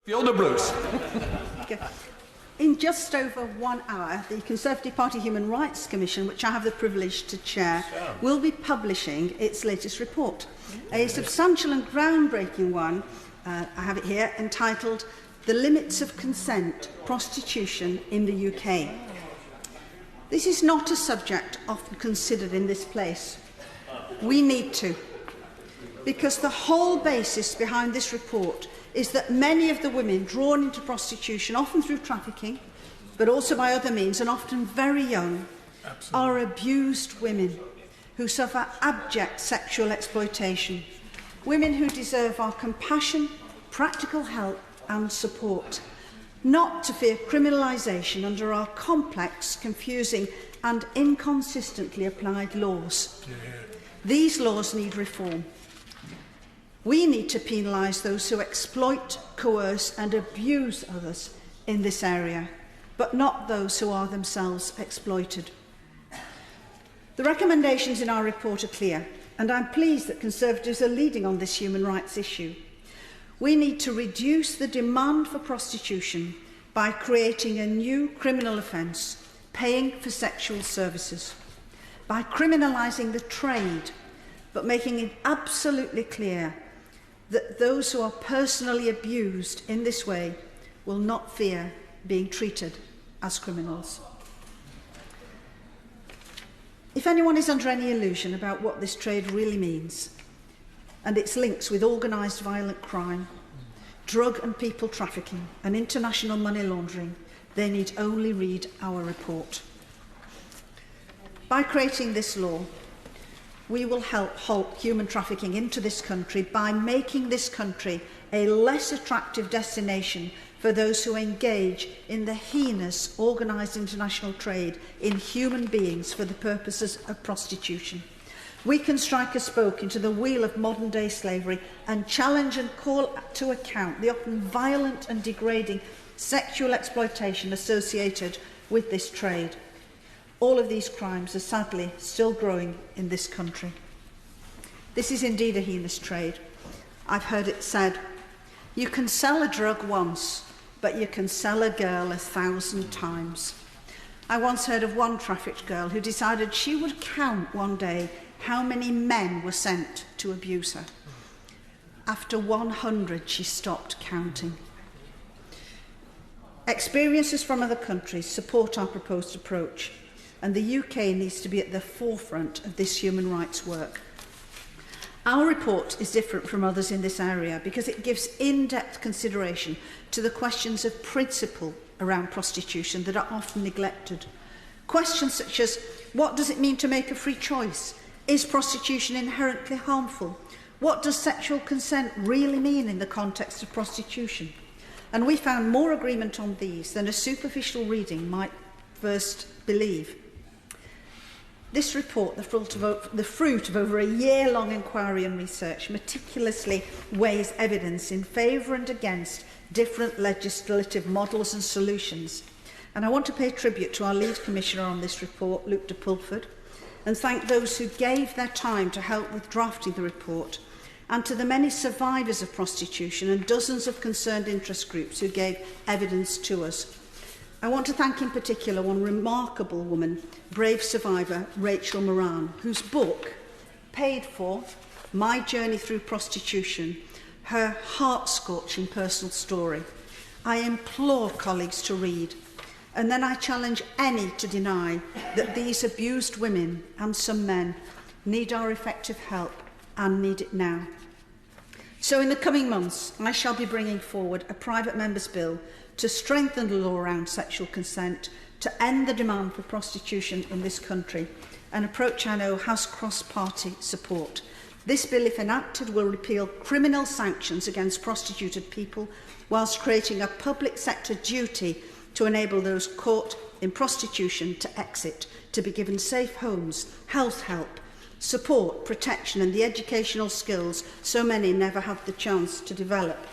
Fiona Bruce. Okay. In just over 1 hour, the Conservative Party Human Rights Commission, which I have the privilege to chair, will be publishing its latest report. A substantial and groundbreaking one, I have it here, entitled The Limits of Consent, Prostitution in the UK. This is not a subject often considered in this place. We need to, because the whole basis behind this report is that many of the women drawn into prostitution, often through trafficking, but also by other means, and often very young, are abused women who suffer abject sexual exploitation, women who deserve our compassion, practical help and support, not to fear criminalisation under our complex, confusing and inconsistently applied laws. These laws need reform. We need to penalise those who exploit, coerce and abuse others in this area, but not those who are themselves exploited. The recommendations in our report are clear, and I'm pleased that Conservatives are leading on this human rights issue. We need to reduce the demand for prostitution by creating a new criminal offence, paying for sexual services, by criminalising the trade, but making it absolutely clear that those who are personally abused in this way will not fear being treated as criminals. If anyone is under any illusion about what this trade really means and its links with organised violent crime, drug and people trafficking and international money laundering, they need only read our report. By creating this law, we will help halt human trafficking into this country by making this country a less attractive destination for those who engage in the heinous organised international trade in human beings for the purposes of prostitution. We can strike a spoke into the wheel of modern-day slavery and challenge and call to account the often violent and degrading sexual exploitation associated with this trade. All of these crimes are sadly still growing in this country. This is indeed a heinous trade. I've heard it said, you can sell a drug once, but you can sell a girl 1,000 times. I once heard of one trafficked girl who decided she would count one day how many men were sent to abuse her. After 100, she stopped counting. Experiences from other countries support our proposed approach, and the UK needs to be at the forefront of this human rights work. Our report is different from others in this area because it gives in-depth consideration to the questions of principle around prostitution that are often neglected. Questions such as, what does it mean to make a free choice? Is prostitution inherently harmful? What does sexual consent really mean in the context of prostitution? And we found more agreement on these than a superficial reading might first believe. This report, the fruit of over a year-long inquiry and research, meticulously weighs evidence in favour and against different legislative models and solutions. And I want to pay tribute to our lead commissioner on this report, Luke de Pulford, and thank those who gave their time to help with drafting the report, and to the many survivors of prostitution and dozens of concerned interest groups who gave evidence to us. I want to thank in particular one remarkable woman, brave survivor, Rachel Moran, whose book, Paid For, My Journey Through Prostitution, her heart-scorching personal story, I implore colleagues to read, and then I challenge any to deny that these abused women and some men need our effective help and need it now. So in the coming months, I shall be bringing forward a private member's bill to strengthen the law around sexual consent, to end the demand for prostitution in this country, an approach I know has cross-party support. This bill, if enacted, will repeal criminal sanctions against prostituted people, whilst creating a public sector duty to enable those caught in prostitution to exit, to be given safe homes, health help, support, protection and the educational skills so many never have the chance to develop,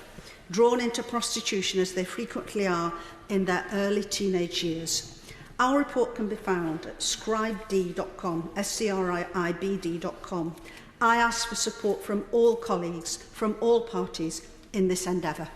drawn into prostitution as they frequently are in their early teenage years. Our report can be found at scribd.com, scribd.com. I ask for support from all colleagues, from all parties in this endeavour.